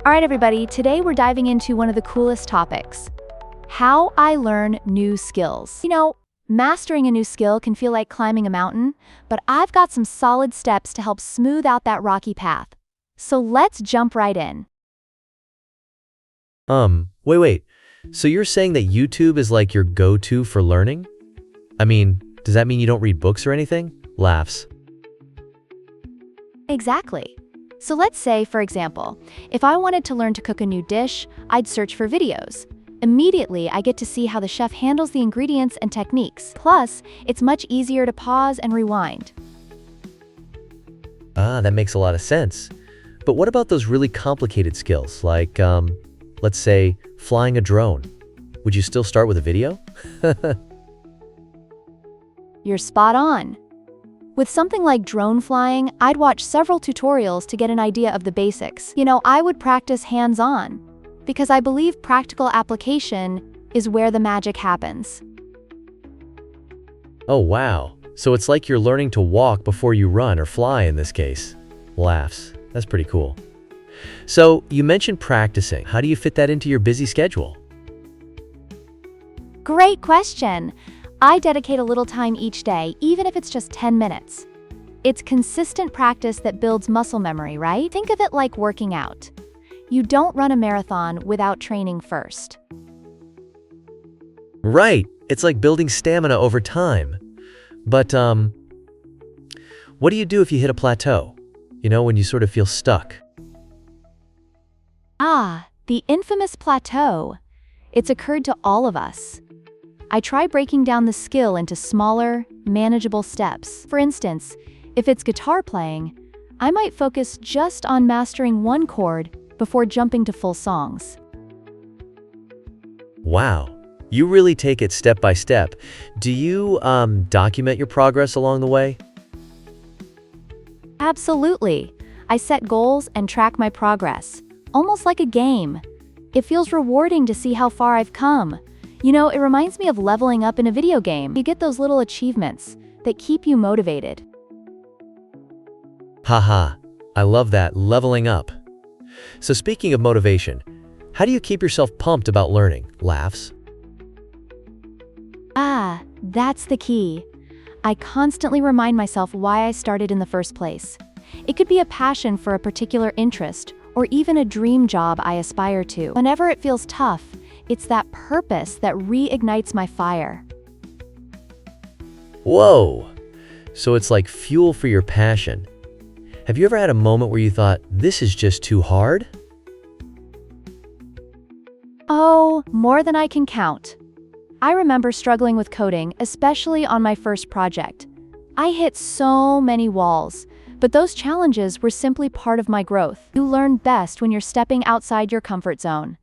All right, everybody, today we're diving into one of the coolest topics: how I learn new skills. Mastering a new skill can feel like climbing a mountain, but I've got some solid steps to help smooth out that rocky path. So let's jump right in. Wait. So you're saying that YouTube is like your go-to for learning? I mean, does that mean you don't read books or anything? Laughs. Exactly. So let's say, for example, if I wanted to learn to cook a new dish, I'd search for videos. Immediately, I get to see how the chef handles the ingredients and techniques. Plus, it's much easier to pause and rewind. That makes a lot of sense. But what about those really complicated skills, like, let's say, flying a drone? Would you still start with a video? You're spot on. With something like drone flying, I'd watch several tutorials to get an idea of the basics. I would practice hands-on, because I believe practical application is where the magic happens. Oh, wow. So it's like you're learning to walk before you run or fly in this case. Laughs. That's pretty cool. So you mentioned practicing. How do you fit that into your busy schedule? Great question. I dedicate a little time each day, even if it's just 10 minutes. It's consistent practice that builds muscle memory, right? Think of it like working out. You don't run a marathon without training first. Right. It's like building stamina over time. But, what do you do if you hit a plateau? When you sort of feel stuck? The infamous plateau. It's occurred to all of us. I try breaking down the skill into smaller, manageable steps. For instance, if it's guitar playing, I might focus just on mastering one chord before jumping to full songs. Wow. You really take it step by step. Do you, document your progress along the way? Absolutely. I set goals and track my progress, almost like a game. It feels rewarding to see how far I've come. It reminds me of leveling up in a video game. You get those little achievements that keep you motivated. Haha, I love that, leveling up. So speaking of motivation, how do you keep yourself pumped about learning? Laughs. That's the key. I constantly remind myself why I started in the first place. It could be a passion for a particular interest, or even a dream job I aspire to. Whenever it feels tough, it's that purpose that reignites my fire. Whoa! So it's like fuel for your passion. Have you ever had a moment where you thought, this is just too hard? Oh, more than I can count. I remember struggling with coding, especially on my first project. I hit so many walls, but those challenges were simply part of my growth. You learn best when you're stepping outside your comfort zone.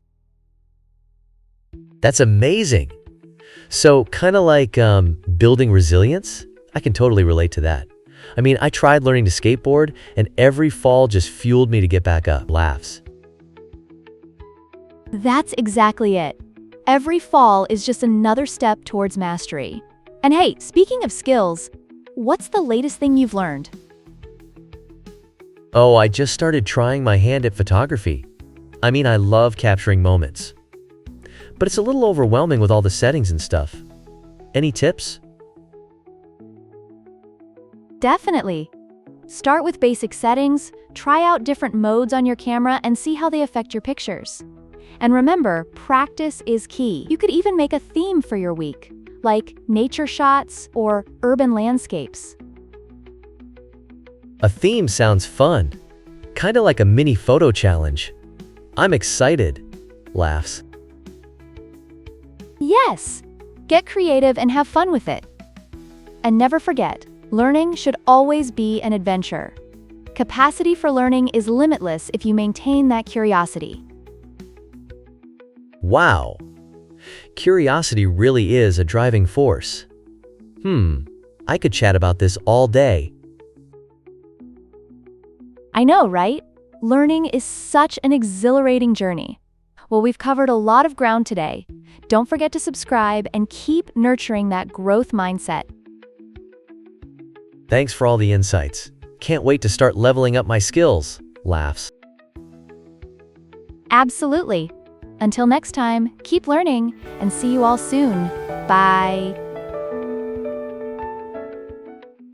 That's amazing. So kind of like building resilience? I can totally relate to that. I mean, I tried learning to skateboard, and every fall just fueled me to get back up. Laughs. That's exactly it. Every fall is just another step towards mastery. And hey, speaking of skills, what's the latest thing you've learned? Oh, I just started trying my hand at photography. I mean, I love capturing moments. But it's a little overwhelming with all the settings and stuff. Any tips? Definitely. Start with basic settings, try out different modes on your camera, and see how they affect your pictures. And remember, practice is key. You could even make a theme for your week, like nature shots or urban landscapes. A theme sounds fun. Kind of like a mini photo challenge. I'm excited. Laughs. Yes! Get creative and have fun with it. And never forget, learning should always be an adventure. Capacity for learning is limitless if you maintain that curiosity. Wow. Curiosity really is a driving force. I could chat about this all day. I know, right? Learning is such an exhilarating journey. Well, we've covered a lot of ground today. Don't forget to subscribe and keep nurturing that growth mindset. Thanks for all the insights. Can't wait to start leveling up my skills. Laughs. Absolutely. Until next time, keep learning and see you all soon. Bye.